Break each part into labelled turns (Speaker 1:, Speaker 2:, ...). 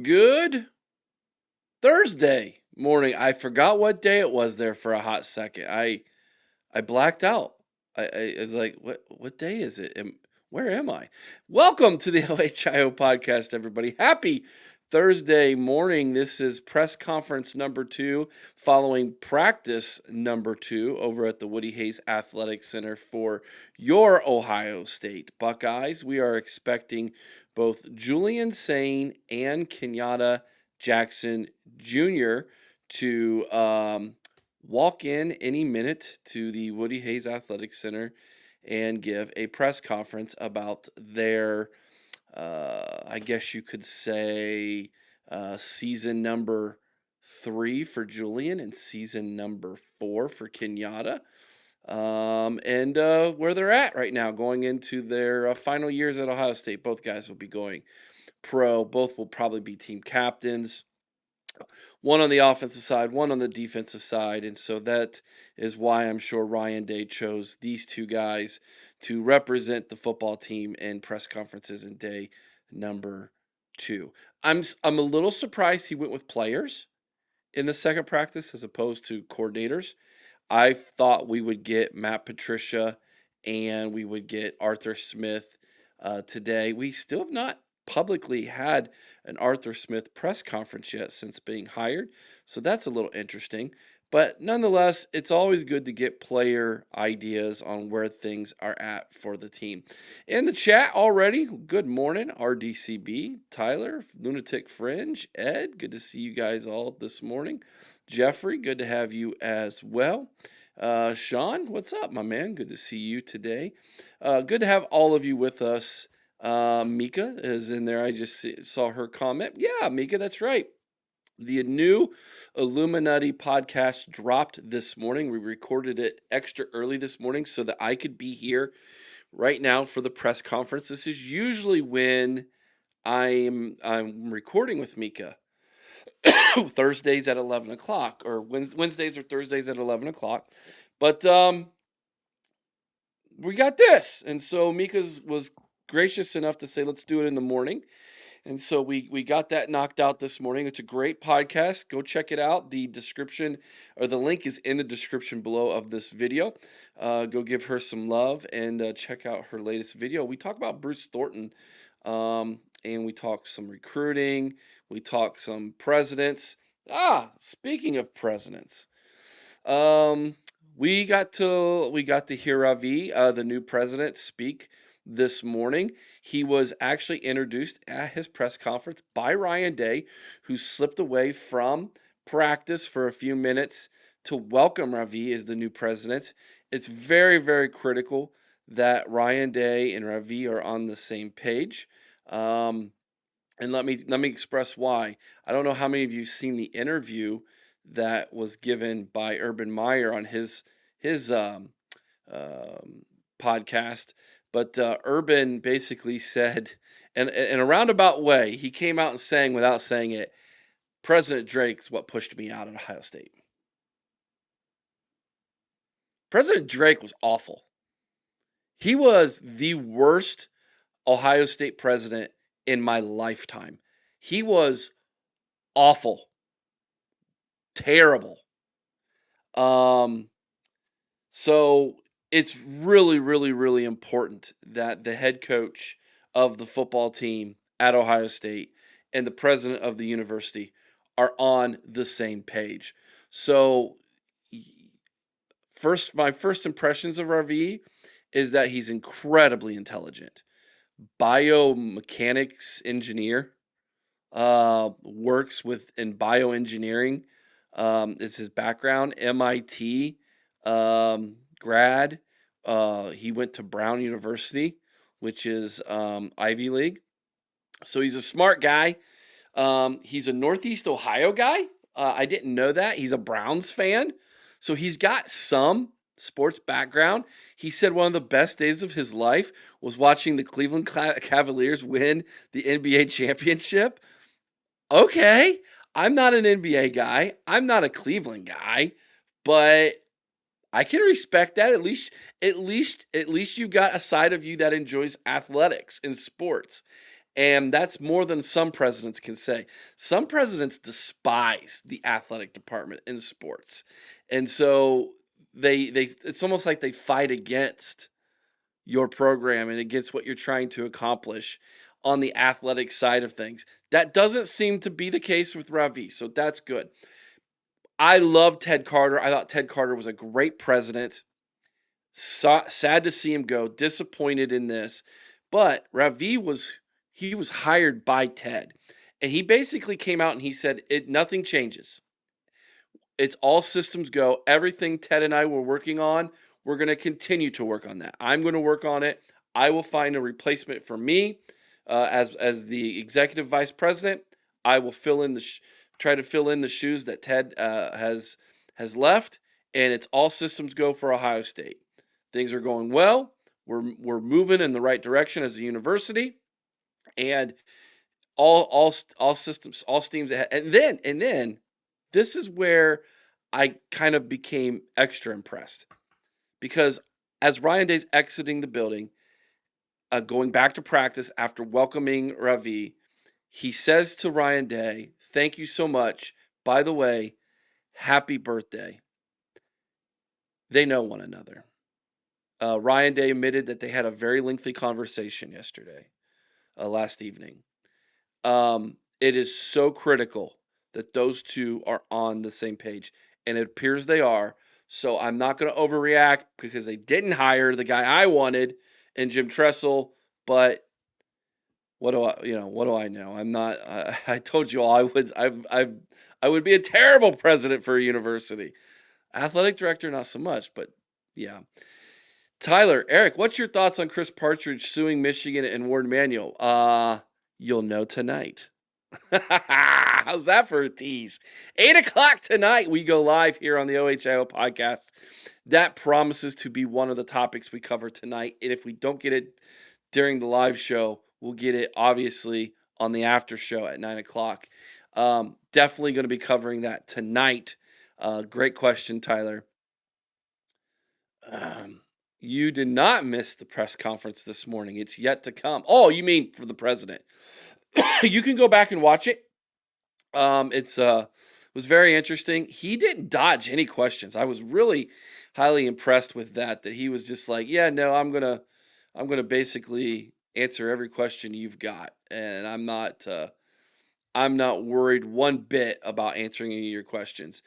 Speaker 1: Good Thursday morning. I forgot what day it was there for a hot second. I blacked out. I it's like what day is it? Where am I? Welcome to the LHIO podcast, everybody. Happy Thursday morning. This is press conference number 2 following practice number 2 over at the Woody Hayes Athletic Center for your Ohio State Buckeyes. We are expecting both Julian Sayin and Kenyatta Jackson Jr. to walk in any minute to the Woody Hayes Athletic Center and give a press conference about their, I guess you could say, season number 3 for Julian and season number 4 for Kenyatta. And where they're at right now, going into their final years at Ohio State. Both guys will be going pro. Both will probably be team captains, one on the offensive side, one on the defensive side. And so that is why I'm sure Ryan Day chose these two guys to represent the football team in press conferences in day number 2. I'm a little surprised he went with players in the second practice as opposed to coordinators. I thought we would get Matt Patricia and we would get Arthur Smith today. We still have not publicly had an Arthur Smith press conference yet since being hired, so that's a little interesting. But nonetheless, it's always good to get player ideas on where things are at for the team. In the chat already, good morning, RDCB, Tyler, Lunatic Fringe, Ed, good to see you guys all this morning. Jeffrey, good to have you as well. Sean, what's up, my man? Good to see you today. Good to have all of you with us. Mika is in there. I just saw her comment. Yeah, Mika, that's right. The new Illuminati podcast dropped this morning. We recorded it extra early this morning so that I could be here right now for the press conference. This is usually when I'm recording with Mika. Thursdays at 11 o'clock, or Wednesdays or Thursdays at 11 o'clock. But we got this. And so Mika was gracious enough to say, let's do it in the morning. And so we got that knocked out this morning. It's a great podcast. Go check it out. The description or the link is in the description below of this video. Go give her some love and check out her latest video. We talk about Bruce Thornton, and we talk some recruiting. We talk some presidents. Speaking of presidents, we got to hear Ravi, the new president, speak this morning. He was actually introduced at his press conference by Ryan Day, who slipped away from practice for a few minutes to welcome Ravi as the new president. It's very, very critical that Ryan Day and Ravi are on the same page. And let me express why. I don't know how many of you have seen the interview that was given by Urban Meyer on his podcast, but Urban basically said, and in a roundabout way, he came out and saying, without saying it, President Drake's what pushed me out of Ohio State. President Drake was awful. He was the worst Ohio State president in my lifetime. He was awful, terrible. So it's really, really, really important that the head coach of the football team at Ohio State and the president of the university are on the same page. So my first impressions of RV is that he's incredibly intelligent. Biomechanics engineer, works in bioengineering, is his background. MIT grad. He went to Brown University, which is Ivy League. So he's a smart guy. He's a Northeast Ohio guy. I didn't know that. He's a Browns fan. So he's got some sports background. He said one of the best days of his life was watching the Cleveland Cavaliers win the NBA championship. Okay, I'm not an NBA guy. I'm not a Cleveland guy, but I can respect that. At least you've got a side of you that enjoys athletics and sports. And that's more than some presidents can say. Some presidents despise the athletic department in sports. And so they it's almost like they fight against your program and against what you're trying to accomplish on the athletic side of things. That doesn't seem to be the case with Ravi, so that's good. I love Ted Carter. I thought Ted Carter was a great president. Sad to see him go. Disappointed in this, but Ravi was hired by Ted, and he basically came out and he said it nothing changes. It's all systems go. Everything Ted and I were working on, we're going to continue to work on that. I'm going to work on it. I will find a replacement for me as the executive vice president. I will try to fill in the shoes that Ted has left, and it's all systems go for Ohio State. Things are going well. We're moving in the right direction as a university, and all systems, all steams ahead. And then this is where I kind of became extra impressed because as Ryan Day's exiting the building, going back to practice after welcoming Ravi, he says to Ryan Day, "Thank you so much. By the way, happy birthday." They know one another. Ryan Day admitted that they had a very lengthy conversation yesterday, last evening. It is so critical that those two are on the same page, and it appears they are. So I'm not going to overreact because they didn't hire the guy I wanted in Jim Tressel. But what do I know? I'm not. I told you all I would be a terrible president for a university. Athletic director, not so much. But yeah. Tyler, Eric, what's your thoughts on Chris Partridge suing Michigan and Warren Manuel? You'll know tonight. How's that for a tease? 8 o'clock tonight, we go live here on the OHIO podcast. That promises to be one of the topics we cover tonight. And if we don't get it during the live show, we'll get it obviously on the after show at 9 o'clock. Definitely going to be covering that tonight. Great question, Tyler. Um, you did not miss the press conference this morning. It's yet to come. Oh, you mean for the president? You can go back and watch it. It's was very interesting. He didn't dodge any questions. I was really highly impressed with that. That he was just like, yeah, no, I'm gonna basically answer every question you've got, and I'm not worried one bit about answering any of your questions.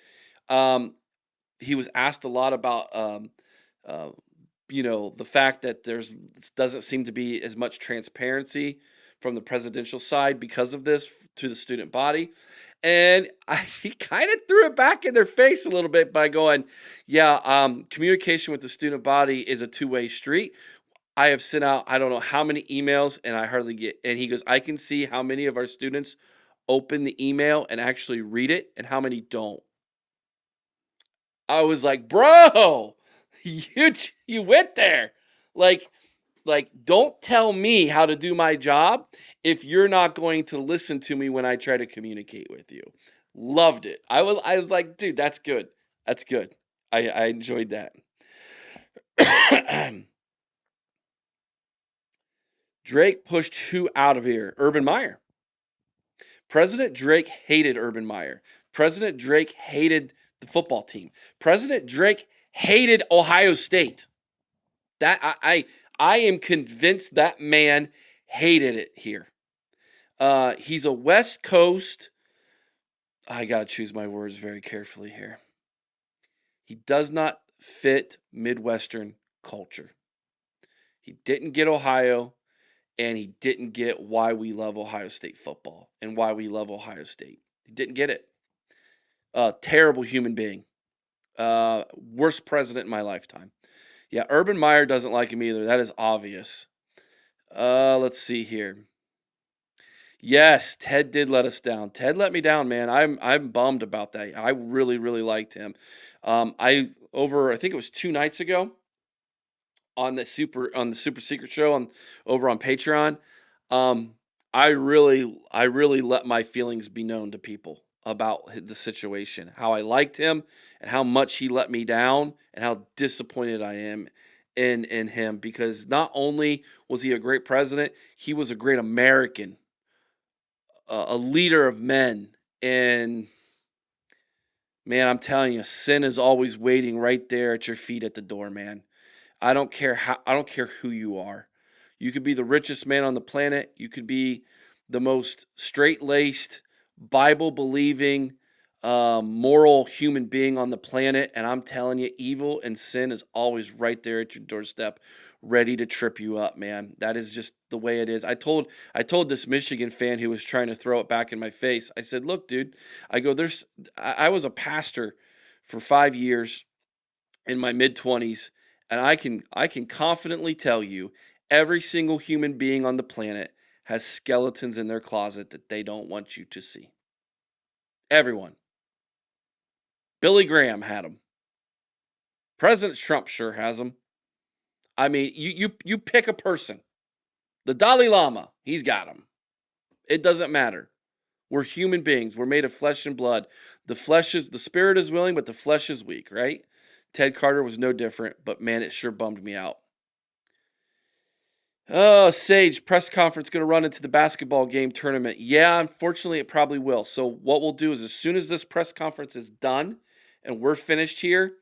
Speaker 1: Um, he was asked a lot about uh, the fact that there's doesn't seem to be as much transparency from the presidential side because of this to the student body. And he kind of threw it back in their face a little bit by going, yeah, communication with the student body is a two-way street. I have sent out, I don't know how many emails, and I hardly get, and he goes, I can see how many of our students open the email and actually read it and how many don't. I was like, bro, you you went there. Like don't tell me how to do my job if you're not going to listen to me when I try to communicate with you. Loved it. I was like, dude, that's good. That's good. I enjoyed that. Drake pushed who out of here? Urban Meyer. President Drake hated Urban Meyer. President Drake hated the football team. President Drake hated Ohio State. That I am convinced that man hated it here. He's a West Coast. I got to choose my words very carefully here. He does not fit Midwestern culture. He didn't get Ohio, and he didn't get why we love Ohio State football and why we love Ohio State. He didn't get it. Terrible human being. Worst president in my lifetime. Yeah, Urban Meyer doesn't like him either. That is obvious. Let's see here. Yes, Ted did let us down. Ted let me down, man. I'm bummed about that. I really really liked him. I think it was 2 nights ago on the Super Secret Show over on Patreon. Um, I really let my feelings be known to people about the situation, how I liked him and how much he let me down and how disappointed I am in him, because not only was he a great president, he was a great American, a leader of men. And man, I'm telling you, sin is always waiting right there at your feet at the door, man. I don't care who you are. You could be the richest man on the planet. You could be the most straight-laced, Bible-believing, moral human being on the planet, and I'm telling you, evil and sin is always right there at your doorstep, ready to trip you up, man. That is just the way it is. I told this Michigan fan who was trying to throw it back in my face. I said, "Look, dude, I go, I was a pastor for 5 years in my mid 20s, and I can confidently tell you every single human being on the planet has skeletons in their closet that they don't want you to see. Everyone. Billy Graham had them. President Trump sure has them. I mean, you pick a person. The Dalai Lama, he's got them. It doesn't matter. We're human beings. We're made of flesh and blood. The spirit is willing, but the flesh is weak, right? Ted Carter was no different, but man, it sure bummed me out. Oh, Sage, press conference going to run into the basketball game tournament. Yeah, unfortunately, it probably will. So, what we'll do is as soon as this press conference is done and we're finished here,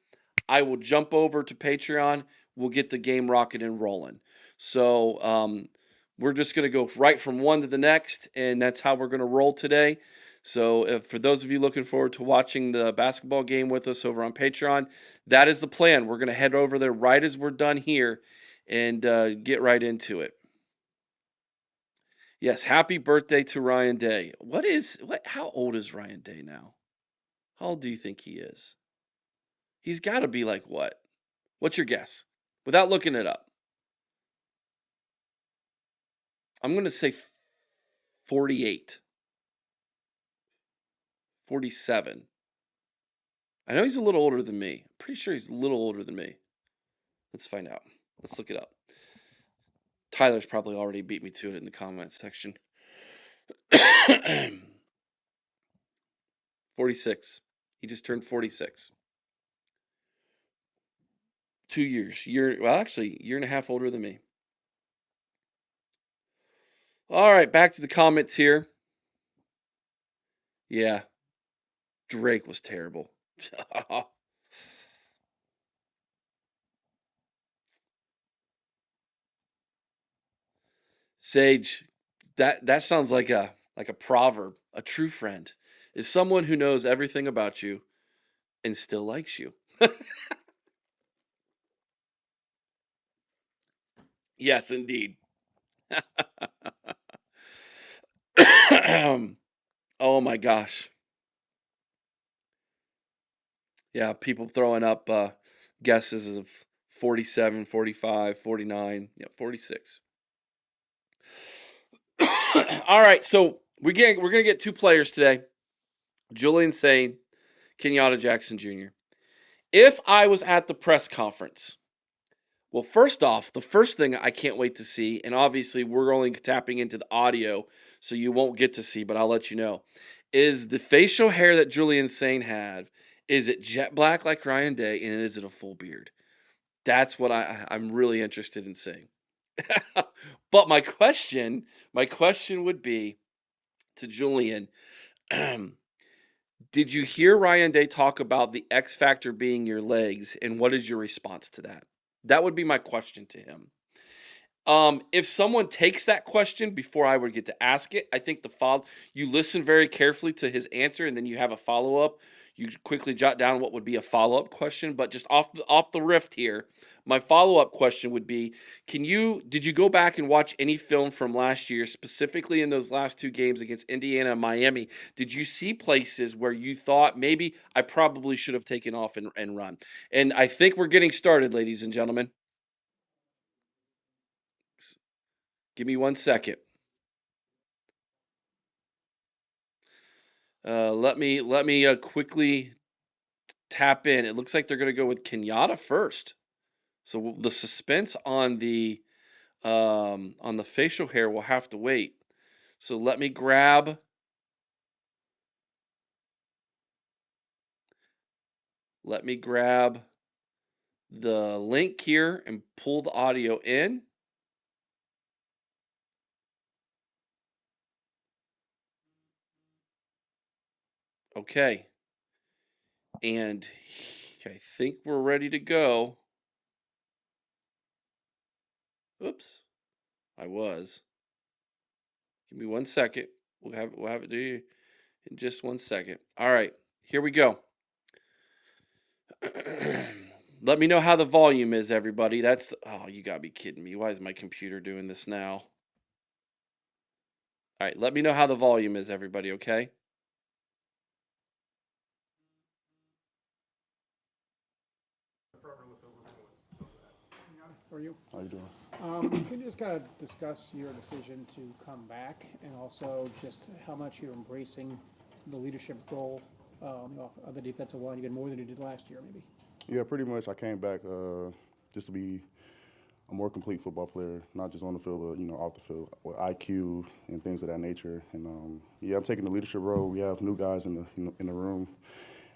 Speaker 1: I will jump over to Patreon. We'll get the game rocking and rolling. So, we're just going to go right from one to the next, and that's how we're going to roll today. So, if, for those of you looking forward to watching the basketball game with us over on Patreon, that is the plan. We're going to head over there right as we're done here and get right into it. Yes, happy birthday to Ryan Day. How old is Ryan Day now? How old do you think he is? He's got to be like what? What's your guess? Without looking it up. I'm going to say 48, 47. I know he's a little older than me. I'm pretty sure he's a little older than me. Let's find out. Let's look it up. Tyler's probably already beat me to it in the comments section. 46. He just turned 46. 2 years. Year and a half older than me. All right, back to the comments here. Yeah, Drake was terrible. Sage, that sounds like a proverb. A true friend is someone who knows everything about you and still likes you. Yes, indeed. Oh my gosh. Yeah, people throwing up guesses of 47, 45, 49, yeah, 46. All right, so we're gonna get two players today. Julian Sayin, Kenyatta Jackson Jr. If I was at the press conference, well, first off, the first thing I can't wait to see, and obviously we're only tapping into the audio, so you won't get to see, but I'll let you know, is the facial hair that Julian Sayin had. Is it jet black like Ryan Day, and is it a full beard? That's what I'm really interested in seeing. But my question would be to Julian, did you hear Ryan Day talk about the X factor being your legs, and what is your response to that? That would be my question to him. If someone takes that question before I would get to ask it, I think you listen very carefully to his answer, and then you have a follow up. You quickly jot down what would be a follow up question. But just off the rift here, my follow up question would be: did you go back and watch any film from last year, specifically in those last two games against Indiana and Miami? Did you see places where you thought maybe I probably should have taken off and run? And I think we're getting started, ladies and gentlemen. Give me 1 second. Let me quickly tap in. It looks like they're going to go with Kenyatta first. So the suspense on the facial hair will have to wait. So let me grab the link here and pull the audio in. Okay. And I think we're ready to go. Oops. I was. Give me 1 second. We'll have it to you in just 1 second. All right. Here we go. Let me know how the volume is, everybody. Oh, you gotta be kidding me. Why is my computer doing this now? All right, let me know how the volume is, everybody, okay?
Speaker 2: How are you?
Speaker 3: How you doing?
Speaker 2: Can you just kind of discuss your decision to come back and also just how much you're embracing the leadership role on the defensive line again, more than you did last year, maybe?
Speaker 3: Yeah, pretty much. I came back just to be a more complete football player, not just on the field, but off the field with IQ and things of that nature. And yeah, I'm taking the leadership role. We have new guys in the room.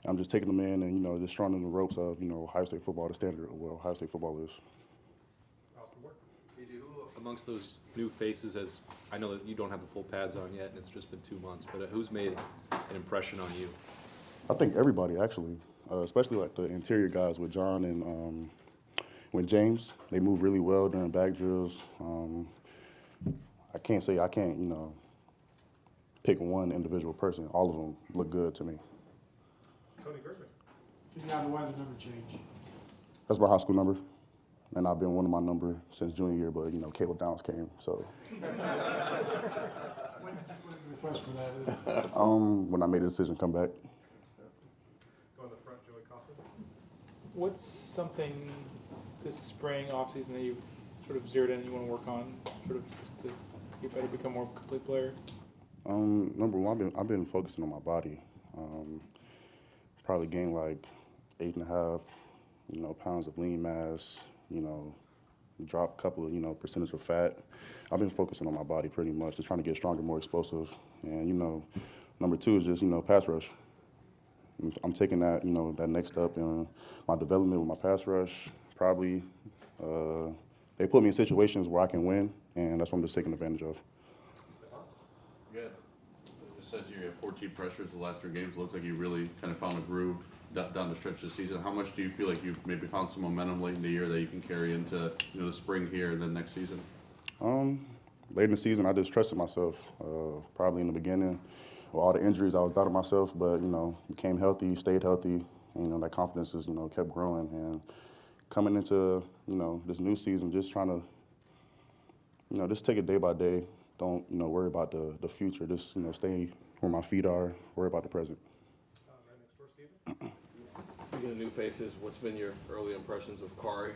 Speaker 3: I'm just taking them in and just showing them the ropes of Ohio State football, the standard of what Ohio State football is.
Speaker 4: Amongst those new faces, as I know that you don't have the full pads on yet, and it's just been 2 months, but who's made an impression on you?
Speaker 3: I think everybody actually, especially like the interior guys with John and with James. They move really well during back drills. I can't pick one individual person. All of them look good to me.
Speaker 5: Tony Griffin.
Speaker 6: Kenyatta, why the number change?
Speaker 3: That's my high school number, and I've been one of my number since junior year. But Caleb Downs came, so.
Speaker 6: When did you request for that?
Speaker 3: When I made the decision to come back.
Speaker 5: Go in the front, Joey Coughlin.
Speaker 7: What's something this spring offseason that you sort of zeroed in you want to work on, sort of just to get better, become more of a complete player?
Speaker 3: Number one, I've been focusing on my body. Probably gained like 8.5, pounds of lean mass. Drop a couple of percentage of fat. I've been focusing on my body pretty much, just trying to get stronger, more explosive. And number two is just pass rush. I'm taking that that next step in my development with my pass rush. Probably they put me in situations where I can win, and that's what I'm just taking advantage of.
Speaker 8: Yeah, it says here you have 14 pressures the last 3 games. It looks like you really kind of found a groove down the stretch this season. How much do you feel like you've maybe found some momentum late in the year that you can carry into the spring here and then next season?
Speaker 3: Late in the season, I just trusted myself. Probably in the beginning, with all the injuries, I was doubting myself, but became healthy, stayed healthy, and that confidence is kept growing. And coming into this new season, just trying to just take it day by day. Don't worry about the future. Just stay where my feet are. Worry about the present.
Speaker 5: Right next door, Steven.
Speaker 9: Speaking of new faces, what's been your early impressions of Kari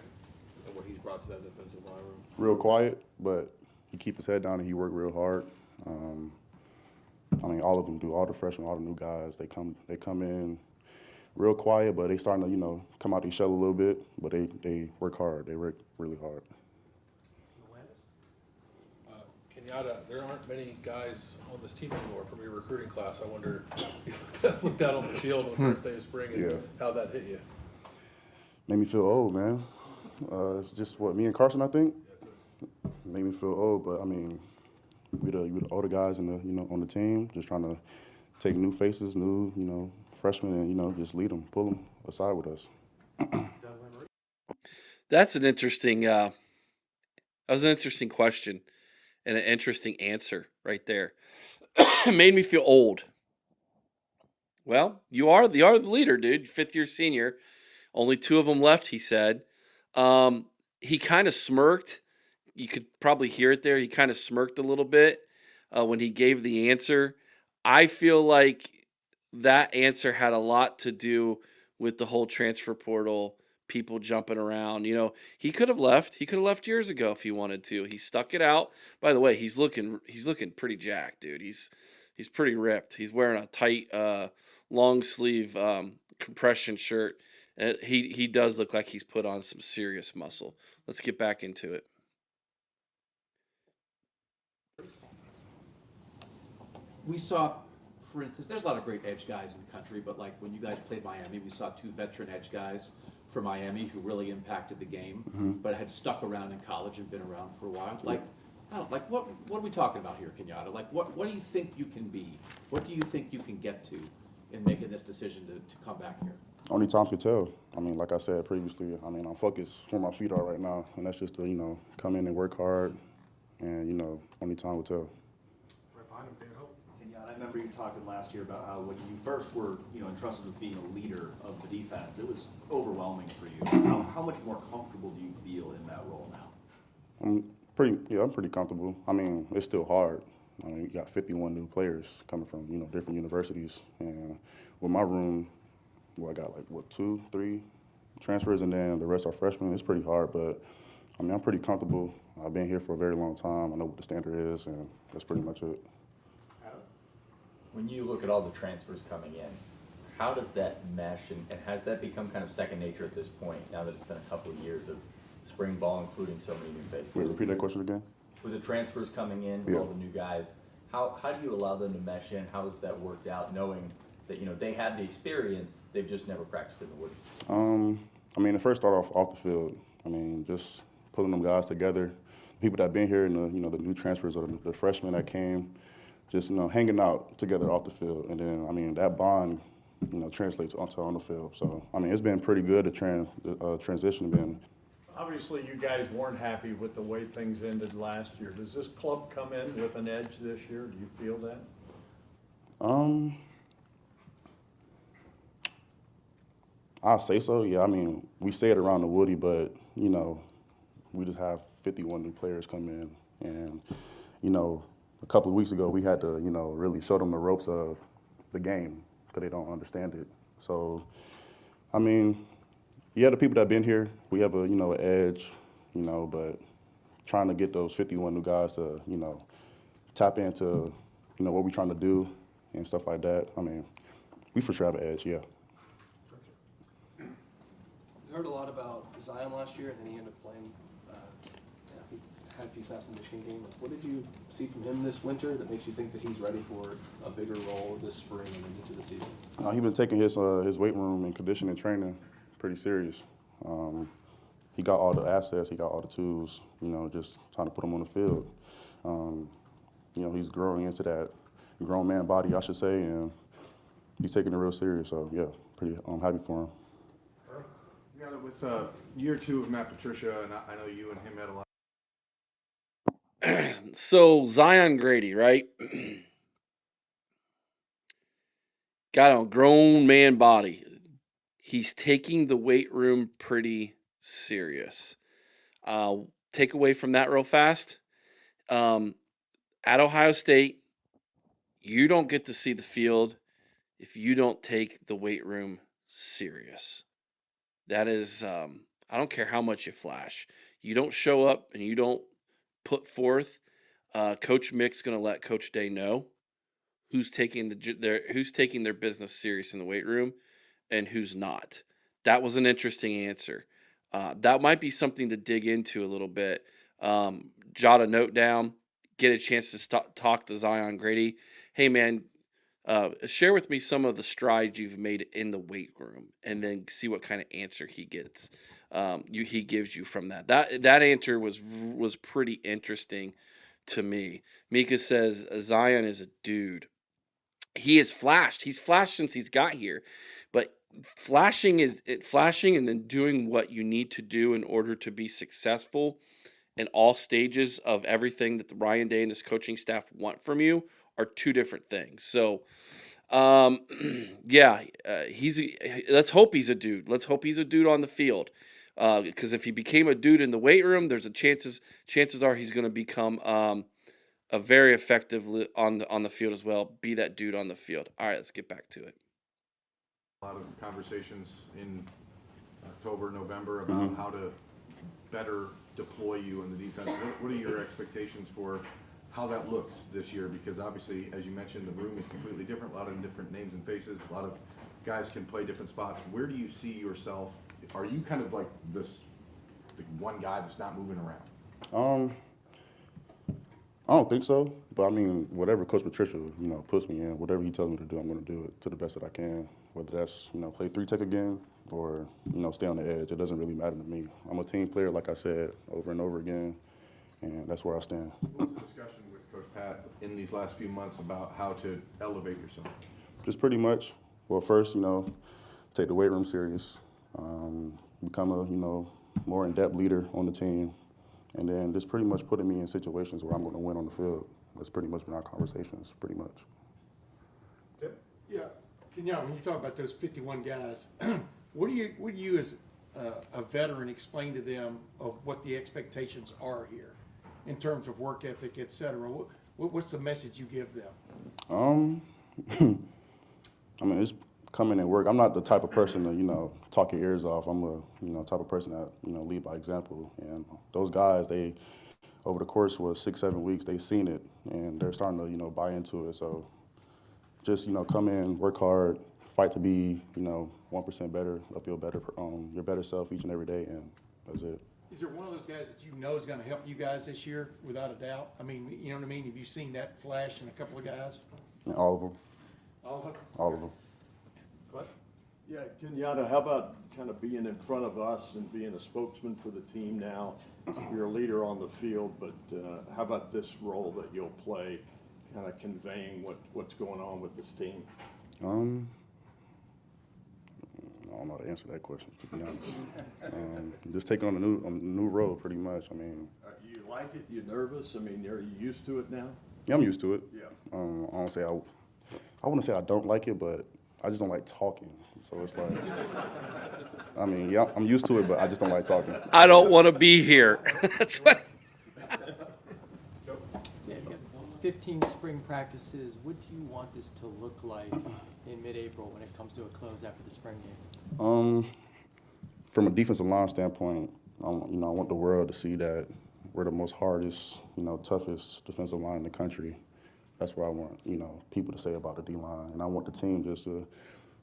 Speaker 9: and what he's brought to that defensive line room?
Speaker 3: Real quiet, but he keep his head down and he work real hard. All of them do. All the freshmen, all the new guys, they come in real quiet, but they starting to come out their shell a little bit. But they work hard. They work really hard.
Speaker 5: Kenyatta, there aren't many guys on this team anymore from your recruiting class. I wonder if you looked out on the field on the first day of spring and how that hit you.
Speaker 3: Made me feel old, man. It's just what me and Carson, I think, made me feel old. But we the older guys in the on the team, just trying to take new faces, new freshmen, and just lead them, pull them aside with us.
Speaker 1: That's an interesting that was an interesting question and an interesting answer right there. It made me feel old. Well, you are the leader, dude. 5th-year senior. Only 2 of them left, he said. He kind of smirked. You could probably hear it there. He kind of smirked a little bit when he gave the answer. I feel like that answer had a lot to do with the whole transfer portal, people jumping around. He could have left. He could have left years ago if he wanted to. He stuck it out. By the way, he's looking pretty jacked, dude. He's pretty ripped. He's wearing a tight long sleeve compression shirt. He does look like he's put on some serious muscle. Let's get back into it.
Speaker 10: We saw, for instance, there's a lot of great edge guys in the country, but like when you guys played Miami, we saw 2 veteran edge guys
Speaker 11: for Miami who really impacted the game, but had stuck around in college and been around for a while. Like, what are we talking about here, Kenyatta? Like, what do you think you can be? What do you think you can get to in making this decision to come back here?
Speaker 3: Only time can tell. I mean, like I said previously, I mean, I'm focused where my feet are right now, and that's just to, you know, come in and work hard, and, you know, only time will tell.
Speaker 12: Kenyatta, I remember you talking last year about how when you first were, you know, entrusted with being a leader of the defense, it was overwhelming for you. How much more comfortable do you feel in that role now?
Speaker 3: I'm pretty comfortable. I mean, it's still hard. I mean, you got 51 new players coming from, you know, different universities, and with my room, well, I got like, what, 2, 3 transfers, and then the rest are freshmen. It's pretty hard, but I mean, I'm pretty comfortable. I've been here for a very long time. I know what the standard is, and that's pretty much it.
Speaker 13: When you look at all the transfers coming in, how does that mesh, and has that become kind of second nature at this point, now that it's been a couple of years of spring ball, including so many new faces?
Speaker 3: Wait, repeat that question again?
Speaker 13: With the transfers coming in,
Speaker 3: Yeah.
Speaker 13: all the new guys, how do you allow them to mesh in? How has that worked out, knowing that, you know, they have the experience, they've just never practiced in the woods?
Speaker 3: I mean, it first started off the field. I mean, just pulling them guys together, people that have been here, and the, you know, the new transfers or the freshmen that came, just, you know, hanging out together off the field. And then, I mean, that bond, you know, translates onto on the field. So, I mean, it's been pretty good. The transition been.
Speaker 14: Obviously, you guys weren't happy with the way things ended last year. Does this club come in with an edge this year? Do you feel that?
Speaker 3: I'll say so, yeah. I mean, we say it around the Woody, but, you know, we just have 51 new players come in. And, you know, a couple of weeks ago, we had to, you know, really show them the ropes of the game because they don't understand it. So, I mean, yeah, the people that have been here, we have a, you know, an edge, you know, but trying to get those 51 new guys to, you know, tap into, you know, what we're trying to do and stuff like that. I mean, we for sure have an edge, yeah.
Speaker 15: We heard a lot about Zion last year, and then he ended up playing. He had a few snaps in the Michigan game. What did you see from him this winter that makes you think that he's ready for a bigger role this spring and into the season?
Speaker 3: He's been taking his weight room and conditioning training pretty serious. He got all the assets, he got all the tools, you know, just trying to put them on the field. You know, he's growing into that grown man body, I should say, and he's taking it real serious. So, yeah, I'm happy for him.
Speaker 9: Yeah, with year 2 of Matt Patricia, and I know you and him had a lot.
Speaker 1: So Zion Grady, right? Got a grown man body. He's taking the weight room pretty serious. Take away from that real fast. At Ohio State, you don't get to see the field if you don't take the weight room serious. That is, I don't care how much you flash. You don't show up and you don't put forth. Coach Mick's going to let Coach Day know who's taking their business serious in the weight room and who's not. That was an interesting answer. That might be something to dig into a little bit. Jot a note down. Get a chance to talk to Zion Grady. Hey man, share with me some of the strides you've made in the weight room, and then see what kind of answer he gets. He gives you from that. That answer was pretty interesting to me. Mika says Zion is a dude. He has flashed. He's flashed since he's got here, but flashing and then doing what you need to do in order to be successful in all stages of everything that the Ryan Day and this coaching staff want from you are two different things. So, yeah, let's hope he's a dude. Let's hope he's a dude on the field. Because if he became a dude in the weight room, there's chances are he's going to become a very effective on the field as well. Be that dude on the field. All right, let's get back to it.
Speaker 9: A lot of conversations in October, November about how to better deploy you in the defense. What are your expectations for how that looks this year? Because obviously, as you mentioned, the room is completely different. A lot of different names and faces. A lot of guys can play different spots. Where do you see yourself? Are you kind of like the one guy that's not moving around?
Speaker 3: I don't think so, but I mean, whatever Coach Patricia, you know, puts me in, whatever he tells me to do, I'm going to do it to the best that I can. Whether that's, you know, play 3-tech again, or, stay on the edge. It doesn't really matter to me. I'm a team player, like I said, over and over again, and that's where I stand.
Speaker 9: What's the discussion with Coach Pat in these last few months about how to elevate yourself?
Speaker 3: Just pretty much, well, first, take the weight room serious, become a, more in-depth leader on the team, and then just pretty much putting me in situations where I'm going to win on the field. That's pretty much been our conversations, pretty much.
Speaker 6: Yeah, Kenyatta, when you talk about those 51 guys, what do you as a veteran explain to them of what the expectations are here in terms of work ethic, et cetera? What's the message you give them?
Speaker 3: I mean, it's coming and work. I'm not the type of person to, talk your ears off. I'm a, type of person that, lead by example. And those guys, they, over the course of 6-7 weeks, they've seen it, and they're starting to, buy into it. So just, come in, work hard, fight to be, 1% better, up your better self each and every day, and that's it.
Speaker 6: Is there one of those guys that you know is going to help you guys this year, without a doubt? I mean, you know what I mean? Have you seen that flash in a couple of guys?
Speaker 3: And all of them.
Speaker 6: All of them?
Speaker 3: All of them.
Speaker 6: What?
Speaker 14: Yeah, Kenyatta, how about kind of being in front of us and being a spokesman for the team now? You're a leader on the field, but how about this role that you'll play, kind of conveying what's going on with this team?
Speaker 3: I don't know how to answer that question, to be honest. Just taking on a new role, pretty much. I mean,
Speaker 14: You like it? You nervous? I mean, are you used to it now?
Speaker 3: yeah, I'm used to it.
Speaker 14: Yeah.
Speaker 3: I wouldn't say I don't like it, but I just don't like talking. So it's like, I mean, yeah, I'm used to it, but I just don't like talking.
Speaker 1: I don't want to be here. That's what.
Speaker 10: Yeah, you got 15 spring practices. What do you want this to look like in mid-April when it comes to a close after the spring game?
Speaker 3: From a defensive line standpoint, I want the world to see that we're the most hardest, toughest defensive line in the country. That's what I want, people to say about the D-line. And I want the team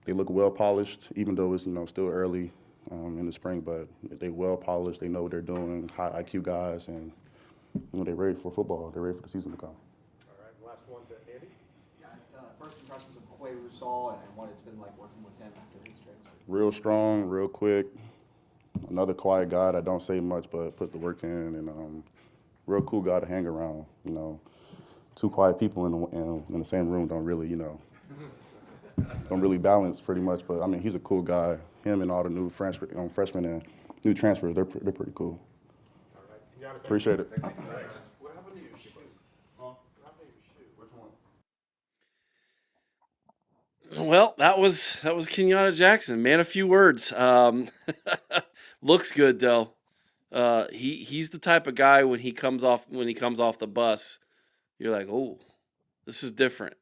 Speaker 3: they look well polished, even though it's, still early in the spring, but they well polished, they know what they're doing, high IQ guys, and, they're ready for football. They're ready for the season to come.
Speaker 5: All right, last one to Andy.
Speaker 12: Yeah, first impressions of Quay Rusal and what it's been like working with him after his transfer.
Speaker 3: Real strong, real quick. Another quiet guy that don't say much but put the work in, and real cool guy to hang around. Two quiet people in the same room don't really, don't really balance pretty much. But I mean, he's a cool guy. Him and all the new freshmen and new transfers, they're pretty cool.
Speaker 5: All right, Kenyatta,
Speaker 3: Appreciate it.
Speaker 8: What happened to your shoe? What happened to your shoe? Which one?
Speaker 1: Well, that was Kenyatta Jackson. Man, a few words. Looks good though. He's the type of guy when he comes off the bus, you're like, oh, this is different,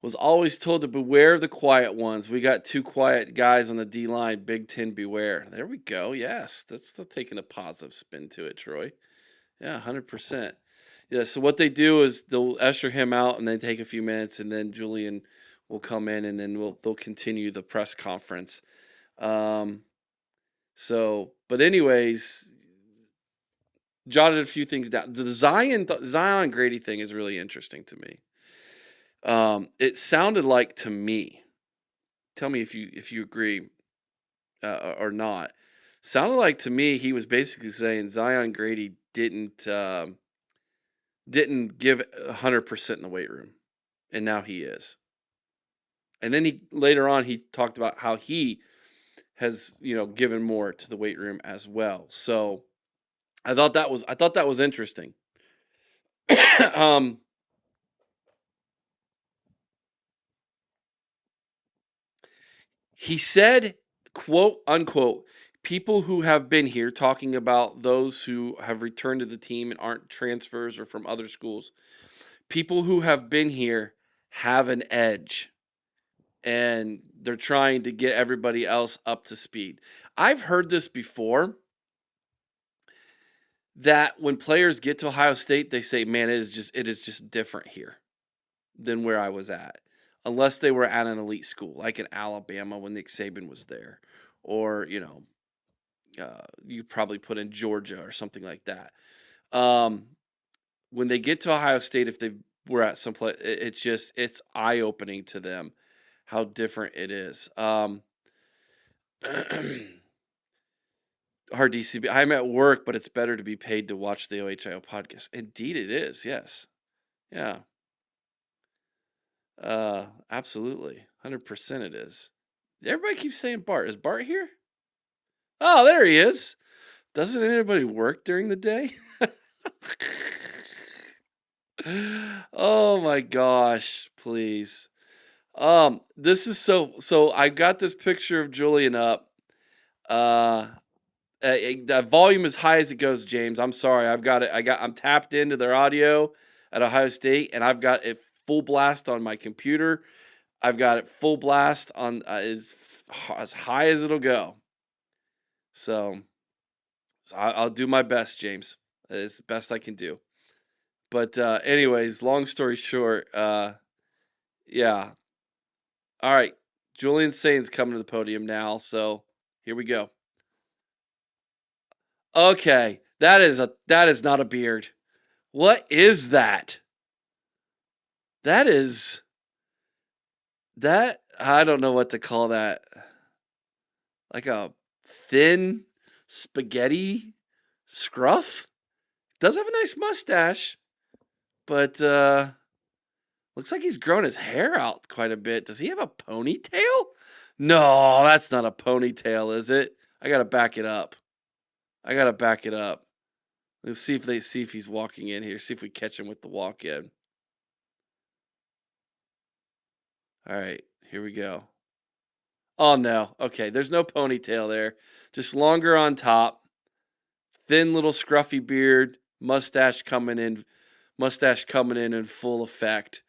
Speaker 1: Was always told to beware of the quiet ones. We got two quiet guys on the D line. Big Ten beware. There we go. Yes, that's still taking a positive spin to it, Troy. Yeah, 100%. Yeah. So what they do is they'll usher him out, and then take a few minutes, and then Julian will come in, and then they'll continue the press conference. But anyways, jotted a few things down. The Zion Grady thing is really interesting to me. It sounded like to me, tell me if you agree or not. Sounded like to me he was basically saying Zion Grady didn't give 100% in the weight room, and now he is. And then later on he talked about how he has given more to the weight room as well. So I thought that was interesting. He said, quote unquote, people who have been here, talking about those who have returned to the team and aren't transfers or from other schools, people who have been here have an edge, and they're trying to get everybody else up to speed. I've heard this before, that when players get to Ohio State, they say, man, it is just different here than where I was at. Unless they were at an elite school, like in Alabama when Nick Saban was there, or you probably put in Georgia or something like that. When they get to Ohio State, if they were at some place, it's eye opening to them how different it is. Hard DCB. I'm at work, but it's better to be paid to watch the OHIO podcast. Indeed, it is. Yes. Yeah. Absolutely. 100% it is. Everybody keeps saying Bart. Is Bart here? Oh, there he is. Doesn't anybody work during the day? Oh my gosh, please. This is so I got this picture of Julian up. The volume as high as it goes, James. I'm sorry. I'm tapped into their audio at Ohio State, and I've got it full blast on my computer. I've got it full blast on as high as it'll go. So I'll do my best, James. It's the best I can do. But anyways, long story short, yeah. All right, Julian Sayin's coming to the podium now, so here we go. Okay, that is not a beard. What is that? That I don't know what to call that. Like a thin spaghetti scruff? Does have a nice mustache, but looks like he's grown his hair out quite a bit. Does he have a ponytail? No, that's not a ponytail, is it? I gotta back it up. Let's see if he's walking in here. See if we catch him with the walk in. All right, here we go. Oh no. Okay, there's no ponytail there. Just longer on top. Thin little scruffy beard, mustache coming in in full effect.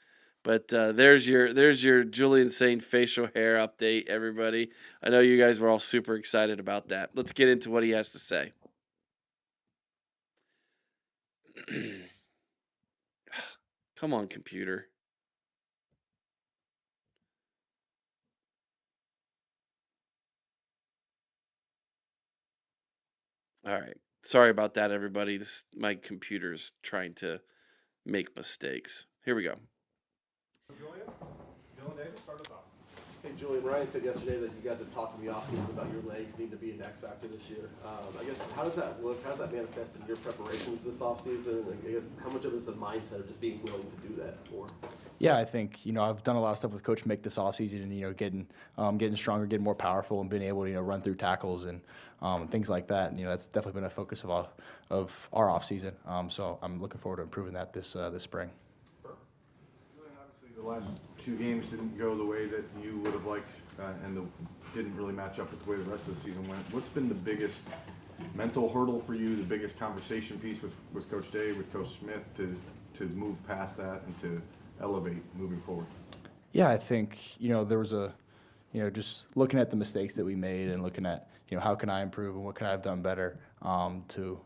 Speaker 1: But there's your Julian Sayin facial hair update, everybody. I know you guys were all super excited about that. Let's get into what he has to say. Come on, computer. All right. Sorry about that, everybody. My computer's trying to make mistakes. Here we go.
Speaker 15: Hey, Julian, Ryan said yesterday that you guys have talked in the offseason about your legs need to be an X factor this year. I guess, how does that look? How does that manifest in your preparations this offseason? And I guess, how much of it is a mindset of just being willing to do that more?
Speaker 16: Yeah, I think, I've done a lot of stuff with Coach Mick this offseason and, getting stronger, getting more powerful and being able to, run through tackles and things like that. And, that's definitely been a focus of our offseason. So I'm looking forward to improving that this spring.
Speaker 9: Julian, obviously the last 2 games didn't go the way that you would have liked and didn't really match up with the way the rest of the season went. What's been the biggest mental hurdle for you, the biggest conversation piece with Coach Day, with Coach Smith to move past that and to elevate moving forward?
Speaker 16: Yeah, I think, there was just looking at the mistakes that we made and looking at, how can I improve and what can I have done better to,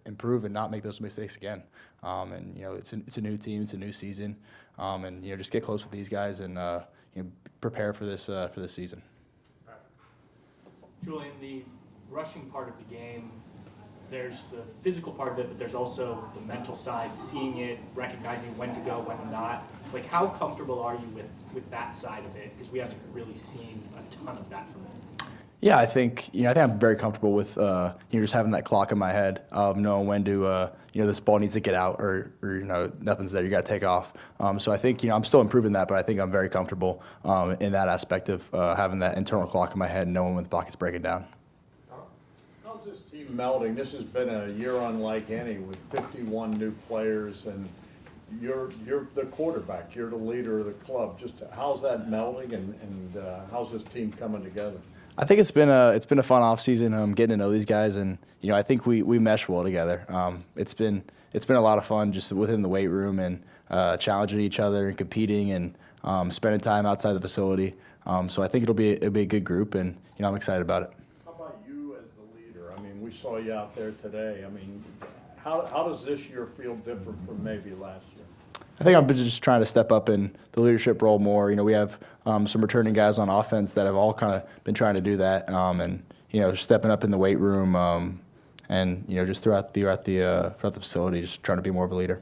Speaker 16: improve and not make those mistakes again. And, it's a new team, it's a new season, and, just get close with these guys and, prepare for this season.
Speaker 17: Julian, the rushing part of the game, there's the physical part of it, but there's also the mental side, seeing it, recognizing when to go, when not. Like, how comfortable are you with that side of it? Because we haven't really seen a ton of that from it.
Speaker 16: Yeah, I think I'm very comfortable with just having that clock in my head of knowing when to this ball needs to get out or nothing's there, you got to take off. So I think I'm still improving that, but I think I'm very comfortable in that aspect of having that internal clock in my head, knowing when the clock is breaking down.
Speaker 14: How's this team melding? This has been a year unlike any with 51 new players, and you're the quarterback, you're the leader of the club. Just how's that melding, and how's this team coming together?
Speaker 16: I think it's been a fun off season, getting to know these guys, and I think we mesh well together. It's been a lot of fun just within the weight room and challenging each other and competing and spending time outside the facility. So I think it'll be a good group, and I'm excited about it.
Speaker 14: How about you as the leader? I mean, we saw you out there today. I mean, how does this year feel different from maybe last year?
Speaker 16: I think I've been just trying to step up in the leadership role more. We have some returning guys on offense that have all kind of been trying to do that, and stepping up in the weight room, and just throughout the facility, just trying to be more of a leader.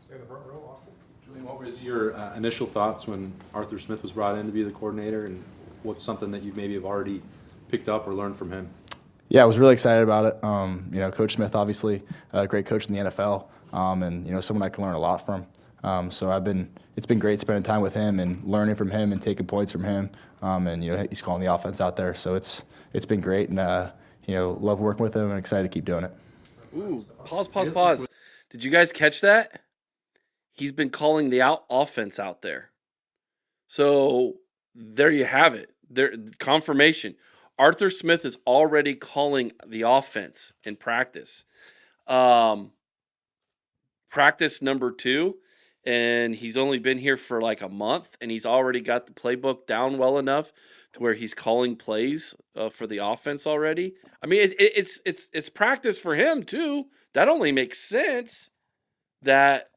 Speaker 5: Stay in the front row, Austin.
Speaker 4: And what was your initial thoughts when Arthur Smith was brought in to be the coordinator, and what's something that you maybe have already picked up or learned from him?
Speaker 16: Yeah, I was really excited about it. Coach Smith, obviously, a great coach in the NFL, and someone I can learn a lot from. So it's been great spending time with him and learning from him and taking points from him. He's calling the offense out there, so it's been great, and love working with him and excited to keep doing it.
Speaker 1: Ooh, pause. Did you guys catch that? He's been calling the offense out there. So there you have it. There, confirmation. Arthur Smith is already calling the offense in practice. Practice number 2, and he's only been here for like a month, and he's already got the playbook down well enough to where he's calling plays for the offense already. I mean, it's practice for him too. That only makes sense that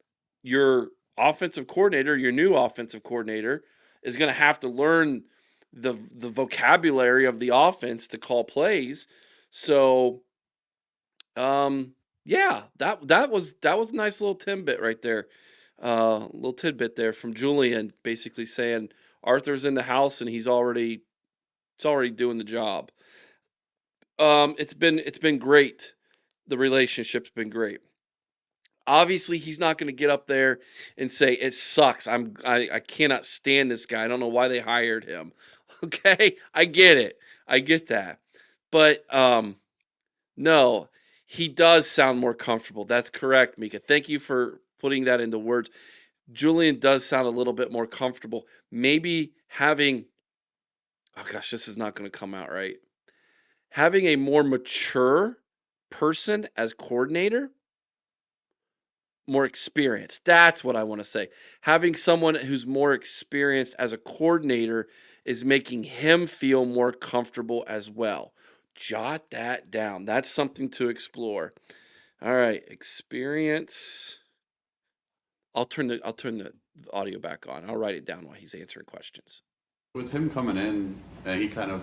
Speaker 1: your offensive coordinator, your new offensive coordinator, is going to have to learn the vocabulary of the offense to call plays. So, yeah, that was a nice little tidbit right there. Little tidbit there from Julian, basically saying Arthur's in the house and he's already doing the job. It's been great. The relationship's been great. Obviously, he's not going to get up there and say it sucks. I cannot stand this guy. I don't know why they hired him. Okay, I get it. I get that. But no, he does sound more comfortable. That's correct, Mika. Thank you for putting that into words. Julian does sound a little bit more comfortable. Maybe having, oh gosh, this is not going to come out right. Having a more mature person as coordinator, more experienced. That's what I want to say. Having someone who's more experienced as a coordinator is making him feel more comfortable as well. Jot that down. That's something to explore. All right, experience. I'll turn the audio back on. I'll write it down while he's answering questions.
Speaker 8: With him coming in, he kind of,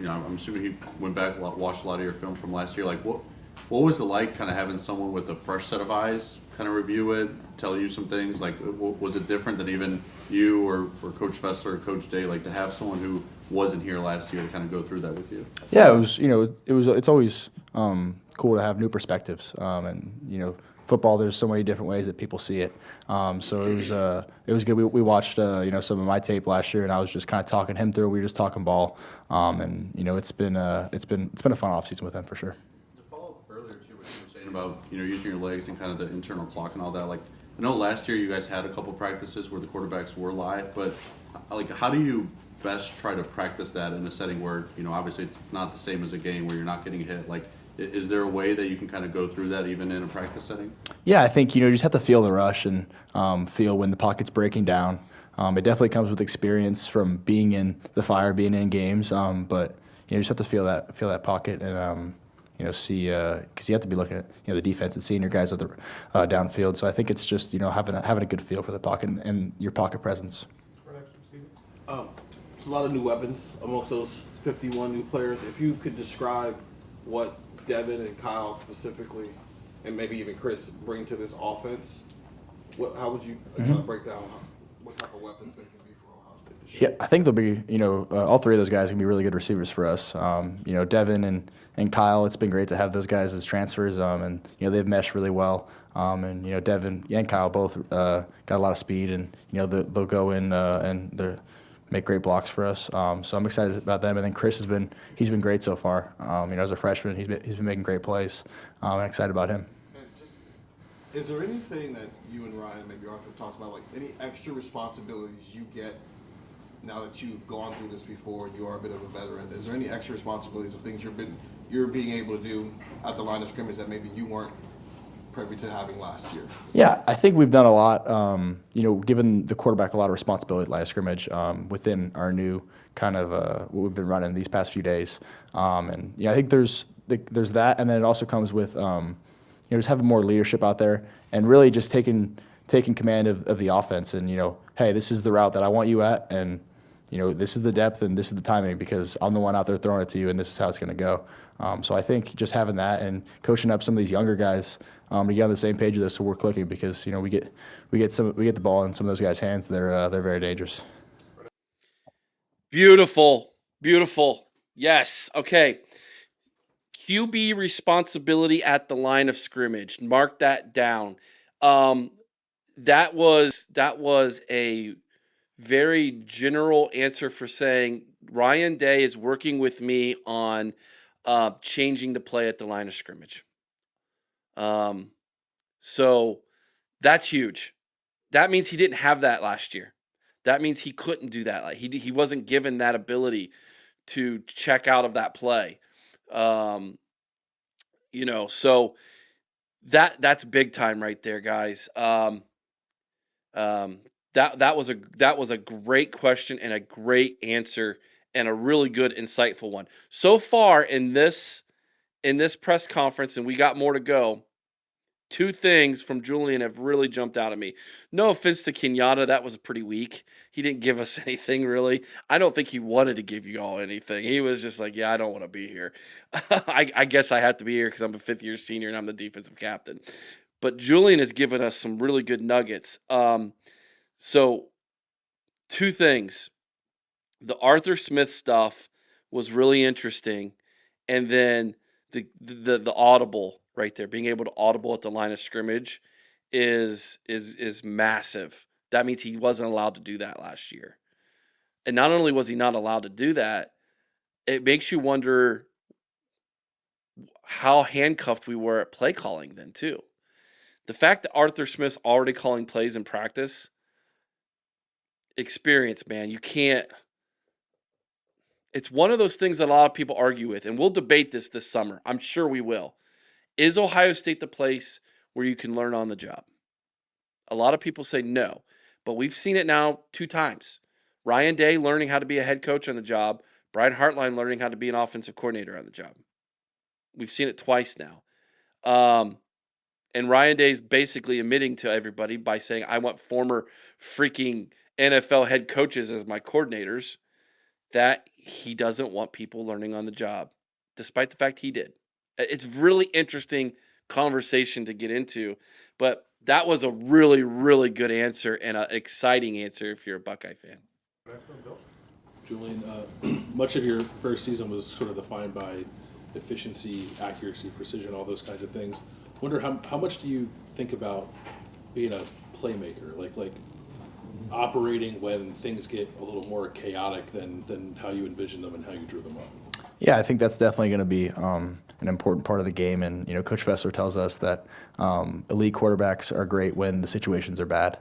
Speaker 8: I'm assuming he went back, watched a lot of your film from last year. Like, what was it like kind of having someone with a fresh set of eyes kind of review it, tell you some things? Like, was it different than even you or Coach Fessler or Coach Day, like to have someone who wasn't here last year to kind of go through that with you?
Speaker 16: Yeah, it's always cool to have new perspectives, and football, there's so many different ways that people see it. So it was good. We watched some of my tape last year, and I was just kind of talking him through. We were just talking ball, and it's been a fun offseason with him for sure.
Speaker 8: To follow up earlier too, what you were saying about using your legs and kind of the internal clock and all that. Like, I know last year you guys had a couple practices where the quarterbacks were live, but like, how do you best try to practice that in a setting where obviously it's not the same as a game where you're not getting hit? Like, is there a way that you can kind of go through that even in a practice setting?
Speaker 16: Yeah, I think you just have to feel the rush and feel when the pocket's breaking down. It definitely comes with experience from being in the fire, being in games. But you just have to feel that pocket and see, because you have to be looking at the defense and seeing your guys at the downfield. So I think it's just having a good feel for the pocket and your pocket presence.
Speaker 14: There's a lot of new weapons amongst those 51 new players. If you could describe what Devin and Kyle specifically, and maybe even Chris, bring to this offense, how would you kind of break down what type of weapons they can be for Ohio State this year?
Speaker 16: Yeah, I think they'll be, all three of those guys can be really good receivers for us. Devin and Kyle, it's been great to have those guys as transfers, and they've meshed really well. Devin and Kyle both got a lot of speed, and they'll go in and they make great blocks for us. So I'm excited about them. And then Chris he's been great so far. As a freshman, he's been making great plays. I'm excited about him.
Speaker 14: And is there anything that you and Ryan, maybe Arthur, talked about, like any extra responsibilities you get now that you've gone through this before and you are a bit of a veteran? Is there any extra responsibilities of things you're being able to do at the line of scrimmage that maybe you weren't privy to having last year?
Speaker 16: Yeah, I think we've done a lot, given the quarterback a lot of responsibility at line of scrimmage within our new kind of what we've been running these past few days. I think there's that, and then it also comes with just having more leadership out there and really just taking command of the offense and, hey, this is the route that I want you at, and this is the depth and this is the timing because I'm the one out there throwing it to you and this is how it's going to go. So I think just having that and coaching up some of these younger guys to get on the same page with us so we're clicking because we get the ball in some of those guys' hands. They're very dangerous.
Speaker 1: Beautiful. Beautiful. Yes. Okay. QB responsibility at the line of scrimmage. Mark that down. That was a very general answer for saying Ryan Day is working with me on changing the play at the line of scrimmage. So that's huge. That means he didn't have that last year. That means he couldn't do that. Like he wasn't given that ability to check out of that play. So that's big time right there, guys. That was a great question and a great answer and a really good insightful one. So far in this press conference, and we got more to go, two things from Julian have really jumped out at me. No offense to Kenyatta, that was pretty weak. He didn't give us anything really. I don't think he wanted to give you all anything. He was just like, yeah, I don't want to be here. I guess I have to be here because I'm a fifth-year senior and I'm the defensive captain. But Julian has given us some really good nuggets. So two things. The Arthur Smith stuff was really interesting. And then the audible right there, being able to audible at the line of scrimmage is massive. That means he wasn't allowed to do that last year. And not only was he not allowed to do that, it makes you wonder how handcuffed we were at play calling then too. The fact that Arthur Smith's already calling plays in practice, experience, man, you can't. It's one of those things that a lot of people argue with, and we'll debate this summer. I'm sure we will. Is Ohio State the place where you can learn on the job? A lot of people say no, but we've seen it now 2 times. Ryan Day learning how to be a head coach on the job, Brian Hartline learning how to be an offensive coordinator on the job. We've seen it twice now. And Ryan Day's basically admitting to everybody by saying, I want former freaking NFL head coaches as my coordinators, that he doesn't want people learning on the job, despite the fact he did. It's really interesting conversation to get into, but that was a really, really good answer and an exciting answer if you're a Buckeye fan.
Speaker 5: Julian, much of your first season was sort of defined by efficiency, accuracy, precision, all those kinds of things. Wonder how much do you think about being a playmaker, like operating when things get a little more chaotic than how you envisioned them and how you drew them up?
Speaker 16: Yeah, I think that's definitely going to be an important part of the game. And, Coach Fessler tells us that elite quarterbacks are great when the situations are bad.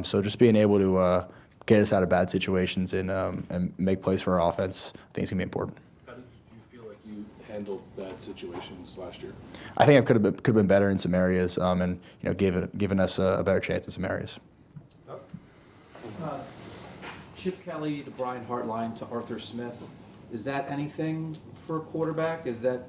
Speaker 16: So just being able to get us out of bad situations and make plays for our offense, I think is going to be important.
Speaker 5: How did you feel like you handled bad situations last year?
Speaker 16: I think I could have been better in some areas and, given us a better chance in some areas.
Speaker 11: Chip Kelly to Brian Hartline to Arthur Smith. Is that anything for a quarterback? Is that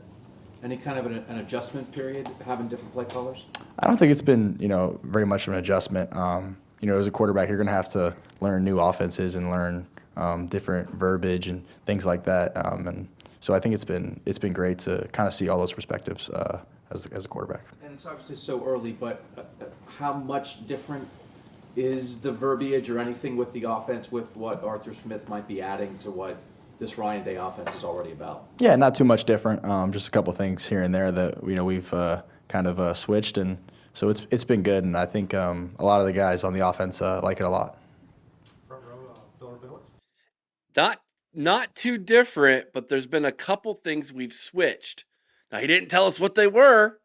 Speaker 11: any kind of an adjustment period, having different play callers?
Speaker 16: I don't think it's been, very much of an adjustment. As a quarterback, you're going to have to learn new offenses and learn different verbiage and things like that. And so I think it's been great to kind of see all those perspectives as a quarterback.
Speaker 11: And it's obviously so early, but how much different is the verbiage or anything with the offense with what Arthur Smith might be adding to what this Ryan Day offense is already about?
Speaker 16: Yeah, not too much different. Just a couple things here and there that we've kind of switched, and so it's been good. And I think a lot of the guys on the offense like it a lot.
Speaker 1: Not too different, but there's been a couple things we've switched. Now he didn't tell us what they were.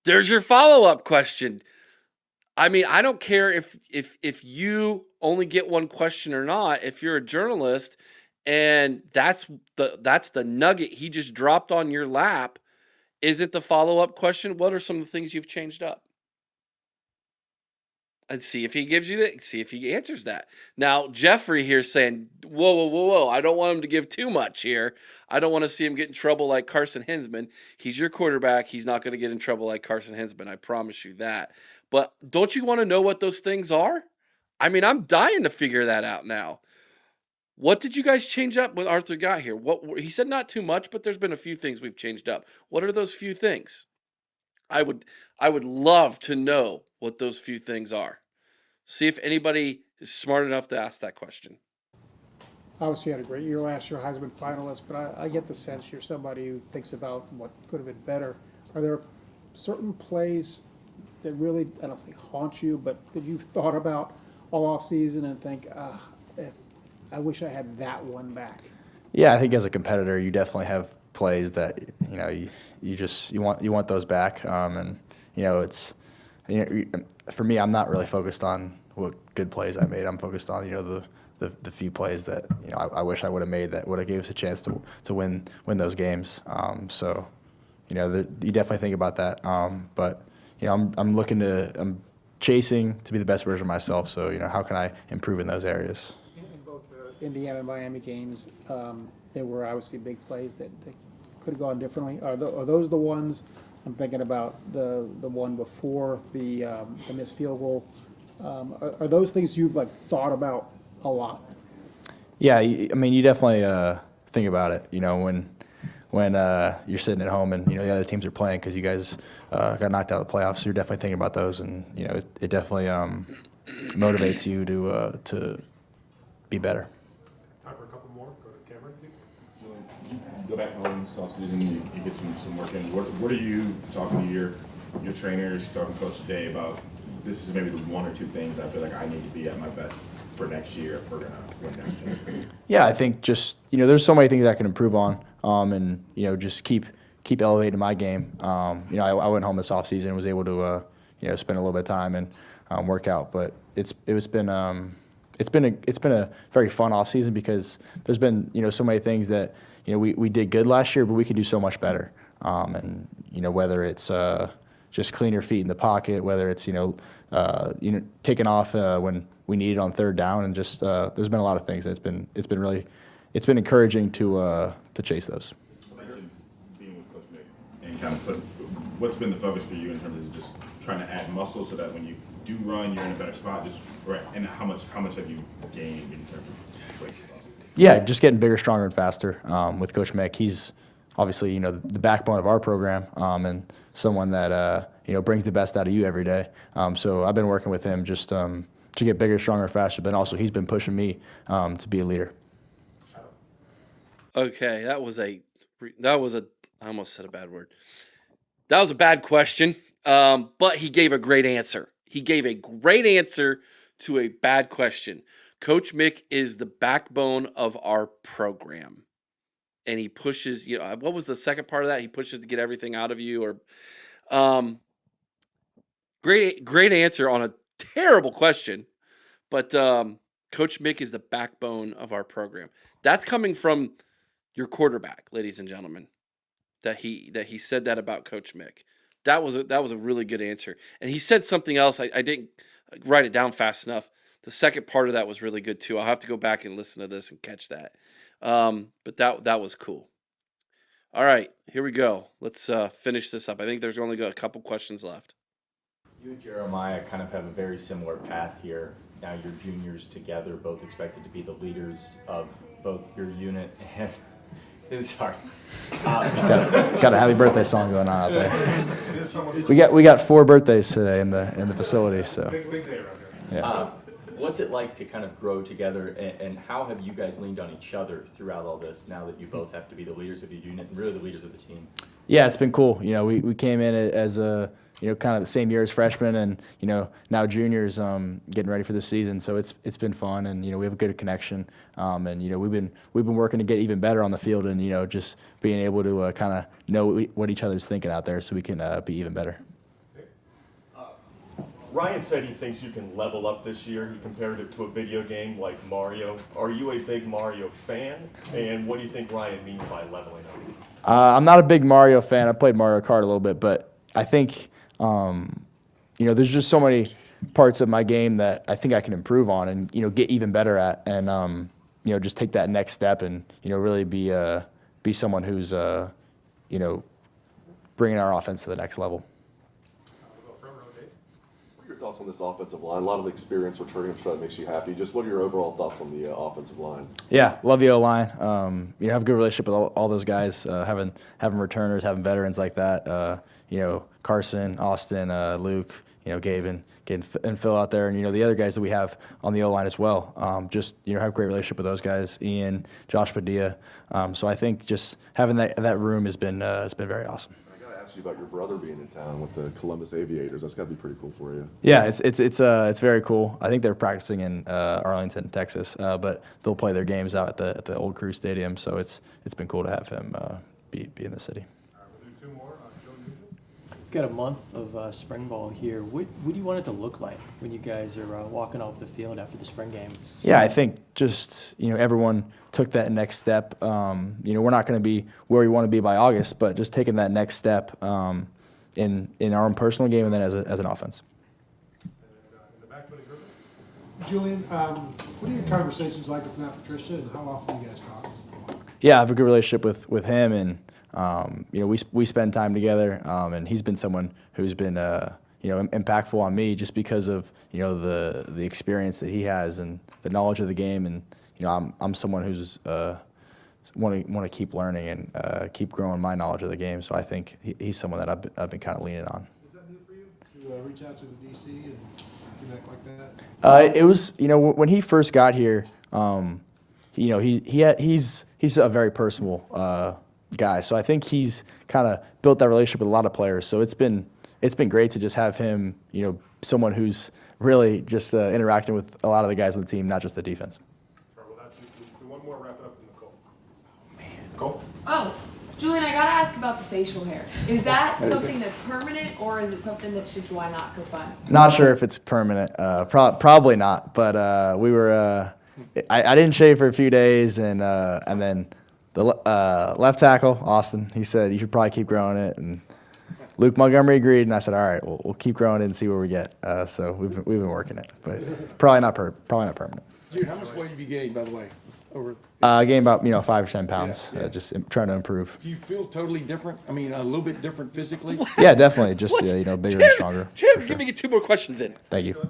Speaker 1: There's your follow-up question. I mean, I don't care if you only get one question or not. If you're a journalist and that's the nugget he just dropped on your lap, is it the follow-up question? What are some of the things you've changed up? And see if he gives you that. See if he answers that. Now, Jeffrey here saying, whoa. I don't want him to give too much here. I don't want to see him get in trouble like Carson Hinsman. He's your quarterback. He's not going to get in trouble like Carson Hinsman. I promise you that. But don't you want to know what those things are? I mean, I'm dying to figure that out now. What did you guys change up when Arthur got here? He said not too much, but there's been a few things we've changed up. What are those few things? I would love to know what those few things are. See if anybody is smart enough to ask that question.
Speaker 2: Obviously, you had a great year last year, Heisman finalist, but I get the sense you're somebody who thinks about what could have been better. Are there certain plays that really, I don't think haunt you, but that you've thought about all off season and think, I wish I had that one back?
Speaker 16: Yeah, I think as a competitor, you definitely have plays that you want those back, and it's for me, I'm not really focused on what good plays I made. I'm focused on the few plays that I wish I would have made that would have gave us a chance to win those games. So you definitely think about that, but I'm chasing to be the best version of myself. So how can I improve in those areas?
Speaker 2: In both the Indiana and Miami games, there were obviously big plays that could have gone differently. Are those the ones? I'm thinking about the one before the missed field goal. Are those things you've thought about a lot?
Speaker 16: Yeah, I mean, you definitely think about it. When you're sitting at home and the other teams are playing because you guys got knocked out of the playoffs, so you're definitely thinking about those, and it definitely motivates you to be better.
Speaker 5: Time for a couple more. Go to Cameron. You go back home this offseason, you get some work in. What are you talking to your trainers, talking to Coach today about? This is maybe the one or two things I feel like I need to be at my best for next year if we're gonna win next year.
Speaker 16: Yeah, I think just there's so many things I can improve on, and just keep elevating my game. I went home this offseason and was able to spend a little bit of time and work out, but it's been a very fun offseason because there's been so many things that we did good last year, but we could do so much better. And whether it's just clean your feet in the pocket, whether it's taking off when we need it on third down, and just there's been a lot of things. It's been encouraging to chase those.
Speaker 5: You mentioned being with Coach Mick and kind of what's been the focus for you in terms of just trying to add muscle so that when you do run, you're in a better spot. And how much have you gained in terms of weight?
Speaker 16: Yeah, just getting bigger, stronger, and faster. With Coach Mick, he's obviously the backbone of our program, and someone that brings the best out of you every day. So I've been working with him just to get bigger, stronger, faster. But also he's been pushing me to be a leader.
Speaker 1: Okay, that was a I almost said a bad word. That was a bad question, but he gave a great answer. He gave a great answer to a bad question. Coach Mick is the backbone of our program, and he pushes. What was the second part of that? He pushes to get everything out of you, or great answer on a terrible question. But Coach Mick is the backbone of our program. That's coming from your quarterback, ladies and gentlemen. That he said that about Coach Mick. That was a really good answer. And he said something else. I didn't write it down fast enough. The second part of that was really good too. I'll have to go back and listen to this and catch that. But that was cool. All right, here we go. Let's finish this up. I think there's only got a couple questions left.
Speaker 13: You and Jeremiah kind of have a very similar path here. Now you're juniors together, both expected to be the leaders of both your unit and. Sorry.
Speaker 16: Got a happy birthday song going on out there. We got 4 birthdays today in the facility, so.
Speaker 5: Big day around here.
Speaker 16: Yeah.
Speaker 13: What's it like to kind of grow together, and how have you guys leaned on each other throughout all this? Now that you both have to be the leaders of your unit and really the leaders of the team.
Speaker 16: Yeah, it's been cool. We came in as a kind of the same year as freshmen, and now juniors getting ready for the season. So it's been fun, and we have a good connection, and we've been working to get even better on the field, and just being able to kind of know what each other's thinking out there, so we can be even better.
Speaker 18: Ryan said he thinks you can level up this year. He compared it to a video game like Mario. Are you a big Mario fan? And what do you think Ryan means by leveling up?
Speaker 16: I'm not a big Mario fan. I played Mario Kart a little bit, but I think there's just so many parts of my game that I think I can improve on and get even better at, and just take that next step and really be someone who's bringing our offense to the next level.
Speaker 5: We'll go front row, Dave.
Speaker 18: What are your thoughts
Speaker 19: thoughts on this offensive line? A lot of experience returning. I'm sure that makes you happy. Just what are your overall thoughts on the offensive line?
Speaker 16: Yeah, love the O-line. Have a good relationship with all those guys, having returners, having veterans like that. Carson, Austin, Luke, Gavin, and Phil out there, and the other guys that we have on the O-line as well. Have a great relationship with those guys, Ian, Josh Padilla. So I think just having that room has been very awesome.
Speaker 19: I got to ask you about your brother being in town with the Columbus Aviators. That's got to be pretty cool for you.
Speaker 16: Yeah, it's very cool. I think they're practicing in Arlington, Texas, but they'll play their games out at the old Crew Stadium. So it's been cool to have him be in the city.
Speaker 10: We've got a month of spring ball here. What do you want it to look like when you guys are walking off the field after the spring game?
Speaker 16: Yeah, I think just everyone took that next step. We're not going to be where we want to be by August, but just taking that next step in our own personal game and then as an offense.
Speaker 20: Julian, what are your conversations like with Matt Patricia, and how often do you guys talk?
Speaker 16: Yeah, I have a good relationship with him, and we spend time together, and he's been someone who's been impactful on me just because of the experience that he has and the knowledge of the game, and I'm someone who's want to keep learning and keep growing my knowledge of the game. So I think he's someone that I've been kind of leaning on.
Speaker 20: Is that new for you to reach out to the DC and connect like that?
Speaker 16: It was when he first got here. He's a very personable guy, so I think he's kind of built that relationship with a lot of players. So it's been great to just have him, someone who's really just interacting with a lot of the guys on the team, not just the defense.
Speaker 7: One more, wrap it up in Nicole. Nicole?
Speaker 21: Oh, Julian, I gotta ask about the facial hair. Is that something that's permanent, or is it something that's just why not for fun?
Speaker 16: Not sure if it's permanent. Probably not. But we were. I didn't shave for a few days, and then the left tackle Austin, he said you should probably keep growing it, and Luke Montgomery agreed, and I said all right, we'll keep growing it and see where we get. So we've been working it, but probably not permanent.
Speaker 6: Dude, how much weight have you gained, by the way?
Speaker 16: I gained about 5 or 10 pounds.
Speaker 6: Yeah.
Speaker 16: Just trying to improve.
Speaker 6: Do you feel totally different? I mean, a little bit different physically?
Speaker 16: Yeah, definitely. Just bigger and stronger.
Speaker 1: Tim, give me 2 more questions in.
Speaker 16: Thank you.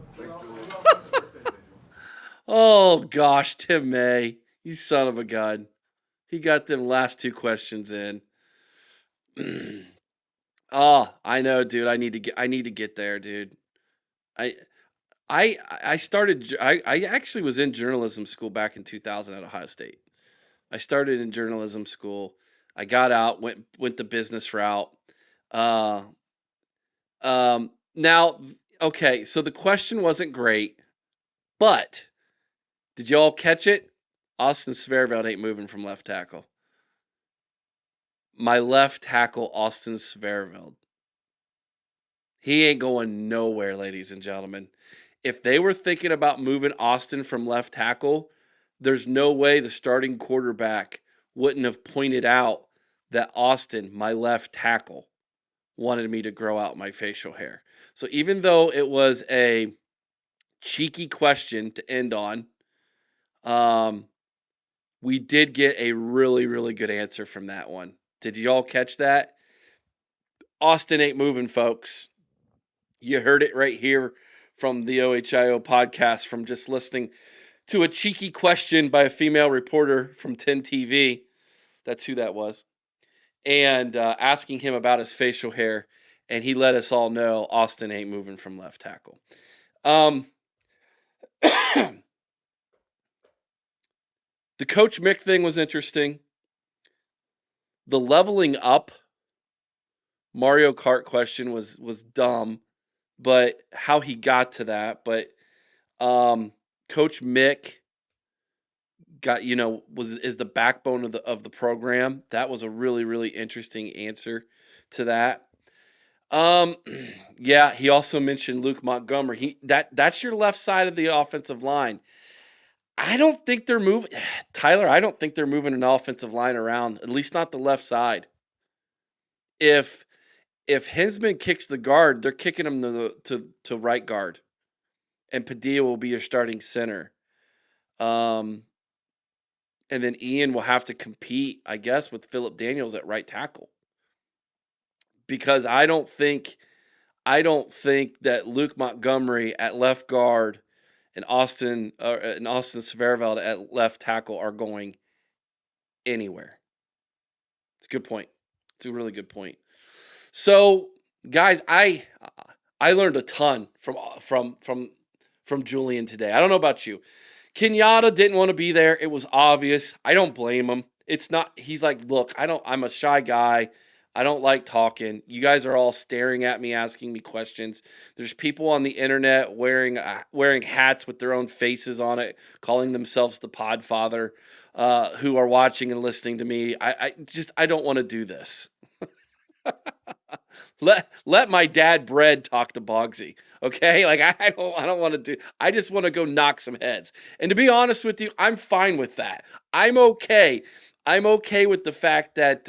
Speaker 1: Oh gosh, Tim May, you son of a gun. He got them last 2 questions in. Oh, I know, dude. I need to get there, dude. I actually was in journalism school back in 2000 at Ohio State. I started in journalism school. I got out, went the business route. Now, okay, so the question wasn't great, but did y'all catch it? Austin Sverveld ain't moving from left tackle. My left tackle, Austin Sverveld. He ain't going nowhere, ladies and gentlemen. If they were thinking about moving Austin from left tackle, there's no way the starting quarterback wouldn't have pointed out that Austin, my left tackle, wanted me to grow out my facial hair. So even though it was a cheeky question to end on, we did get a really, really good answer from that one. Did y'all catch that? Austin ain't moving, folks. You heard it right here from the OHIO podcast from just listening to a cheeky question by a female reporter from 10 TV. That's who that was. And asking him about his facial hair. And he let us all know Austin ain't moving from left tackle. The Coach Mick thing was interesting. The leveling up Mario Kart question was dumb, but how he got to that. But Coach Mick is the backbone of the program. That was a really, really interesting answer to that. Yeah, he also mentioned Luke Montgomery. That's your left side of the offensive line. I don't think they're moving, Tyler. I don't think they're moving an offensive line around. At least not the left side. If Hinsman kicks the guard, they're kicking him to right guard, and Padilla will be your starting center. And then Ian will have to compete, I guess, with Phillip Daniels at right tackle. Because I don't think I don't think that Luke Montgomery at left guard and Austin Severveld at left tackle are going anywhere. It's a good point. It's a really good point. So, guys, I learned a ton from Julian today. I don't know about you. Kenyatta didn't want to be there. It was obvious. I don't blame him. It's not, he's like, look, I'm a shy guy. I don't like talking. You guys are all staring at me, asking me questions. There's people on the internet wearing hats with their own faces on it, calling themselves the Podfather, who are watching and listening to me. I don't want to do this. Let my dad Bread talk to Bogsy. Okay? Like I don't want to do, I just want to go knock some heads. And to be honest with you, I'm fine with that. I'm okay. I'm okay with the fact that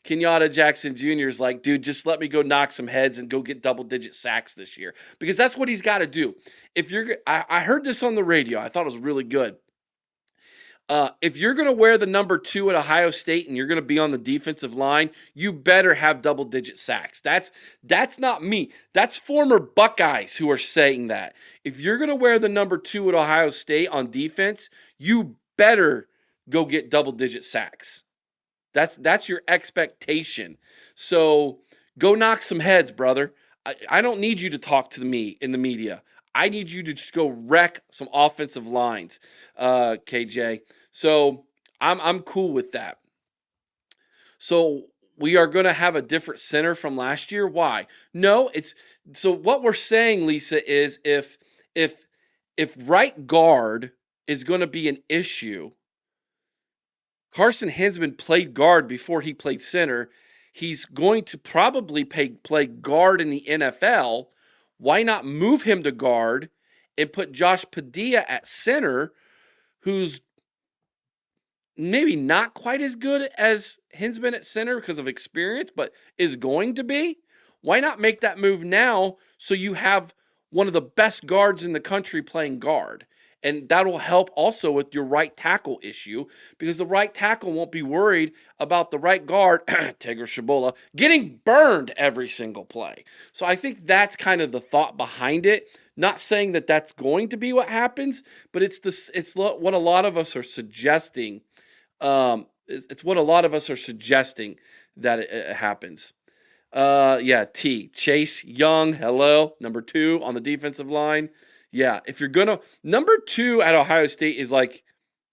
Speaker 1: Kenyatta Jackson Jr. is like, dude, just let me go knock some heads and go get double-digit sacks this year, because that's what he's got to do. I heard this on the radio. I thought it was really good. If you're going to wear the number 2 at Ohio State and you're going to be on the defensive line, you better have double-digit sacks. That's not me. That's former Buckeyes who are saying that. If you're going to wear the number 2 at Ohio State on defense, you better go get double-digit sacks. That's your expectation. So go knock some heads, brother. I don't need you to talk to me in the media. I need you to just go wreck some offensive lines, KJ. So I'm cool with that. So we are going to have a different center from last year. Why? No, so what we're saying, Lisa, is if right guard is going to be an issue, Carson Hinsman played guard before he played center. He's going to probably play guard in the NFL. Why not move him to guard and put Josh Padilla at center, who's maybe not quite as good as Hinsman at center because of experience, but is going to be? Why not make that move now so you have one of the best guards in the country playing guard? And that will help also with your right tackle issue, because the right tackle won't be worried about the right guard, Tigger Shabola, getting burned every single play. So I think that's kind of the thought behind it. Not saying that that's going to be what happens, but it's what a lot of us are suggesting. It's what a lot of us are suggesting that it happens. Yeah, Chase Young, hello, number 2 on the defensive line. Yeah, if you're gonna, number 2 at Ohio State is like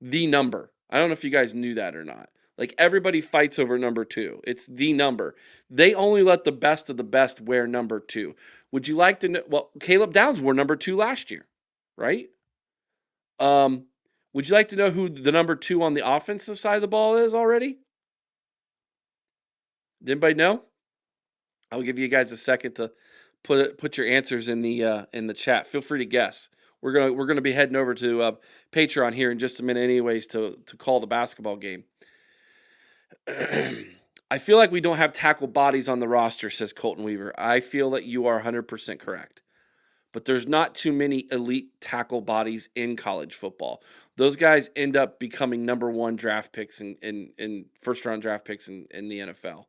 Speaker 1: the number. I don't know if you guys knew that or not. Like everybody fights over number 2. It's the number. They only let the best of the best wear number 2. Would you like to know? Well, Caleb Downs wore number 2 last year, right? Would you like to know who the number 2 on the offensive side of the ball is already? Did anybody know? I'll give you guys a second to put your answers in the chat. Feel free to guess. We're gonna be heading over to Patreon here in just a minute, anyways, to call the basketball game. I feel like we don't have tackle bodies on the roster, says Colton Weaver. I feel that you are 100% correct. But there's not too many elite tackle bodies in college football. Those guys end up becoming number 1 draft picks in first-round draft picks in the NFL.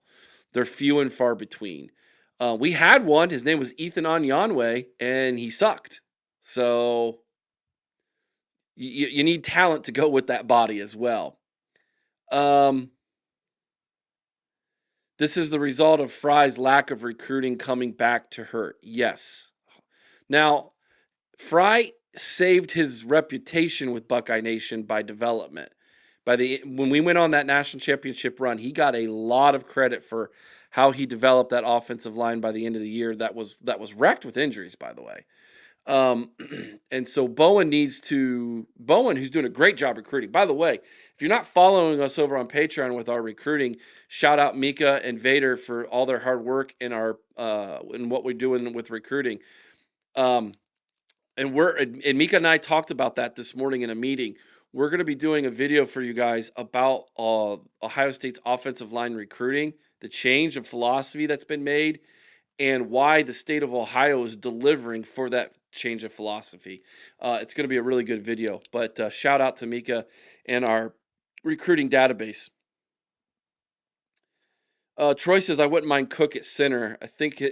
Speaker 1: They're few and far between. We had one. His name was Ethan Onyanwe, and he sucked. So you need talent to go with that body as well. This is the result of Fry's lack of recruiting coming back to hurt. Yes. Now, Fry saved his reputation with Buckeye Nation by development. When we went on that national championship run, he got a lot of credit for how he developed that offensive line by the end of the year. That was wrecked with injuries, by the way. And so Bowen, who's doing a great job recruiting. By the way, if you're not following us over on Patreon with our recruiting, shout out Mika and Vader for all their hard work in what we're doing with recruiting. And Mika and I talked about that this morning in a meeting. We're going to be doing a video for you guys about Ohio State's offensive line recruiting, the change of philosophy that's been made, and why the state of Ohio is delivering for that change of philosophy. It's going to be a really good video. But shout out to Mika and our recruiting database. Troy says, I wouldn't mind Cook at center. I think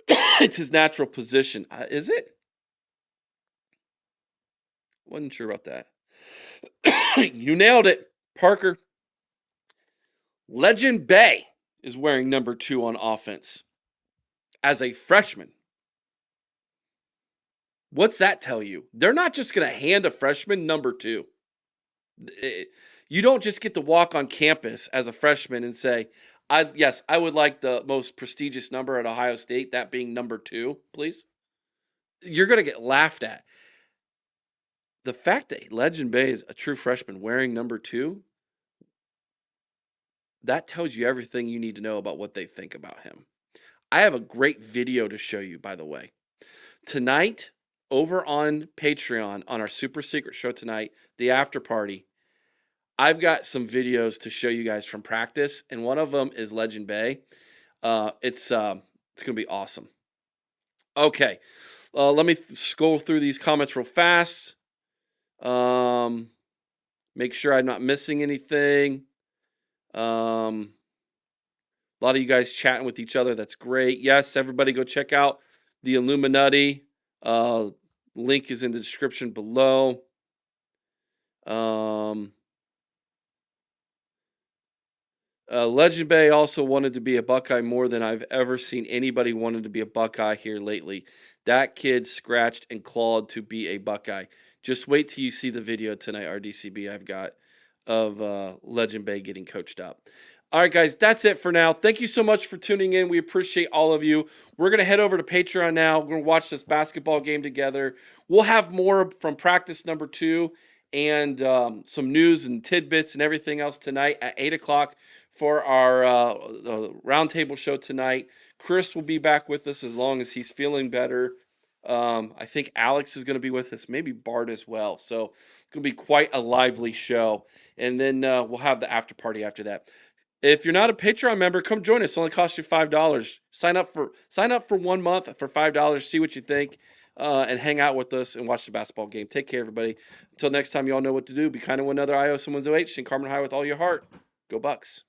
Speaker 1: It's his natural position. Is it? Wasn't sure about that. You nailed it, Parker. Legend Bay is wearing number 2 on offense as a freshman. What's that tell you? They're not just going to hand a freshman number 2. You don't just get to walk on campus as a freshman and say, yes, I would like the most prestigious number at Ohio State, that being number 2, please. You're going to get laughed at. The fact that Legend Bay is a true freshman wearing number 2, that tells you everything you need to know about what they think about him. I have a great video to show you, by the way. Tonight, over on Patreon, on our super secret show tonight, the after party, I've got some videos to show you guys from practice, and one of them is Legend Bay. It's going to be awesome. Okay, let me scroll through these comments real fast. Make sure I'm not missing anything. A lot of you guys chatting with each other. That's great. Yes, everybody go check out the Illuminati. Link is in the description below. Legend Bay also wanted to be a Buckeye more than I've ever seen anybody wanted to be a Buckeye here lately. That kid scratched and clawed to be a Buckeye. Just wait till you see the video tonight, RDCB, I've got of Legend Bay getting coached up. All right, guys, that's it for now. Thank you so much for tuning in. We appreciate all of you. We're going to head over to Patreon now. We're going to watch this basketball game together. We'll have more from practice number 2 and some news and tidbits and everything else tonight at 8 o'clock for our roundtable show tonight. Chris will be back with us as long as he's feeling better. I think Alex is going to be with us, maybe Bart as well. So it's going to be quite a lively show. And then we'll have the after party after that. If you're not a Patreon member, come join us. It only costs you $5. Sign up for 1 month for $5. See what you think, and hang out with us and watch the basketball game. Take care, everybody. Until next time, you all know what to do. Be kind to one another. I owe someone's OH. And Carmen High with all your heart. Go Bucks.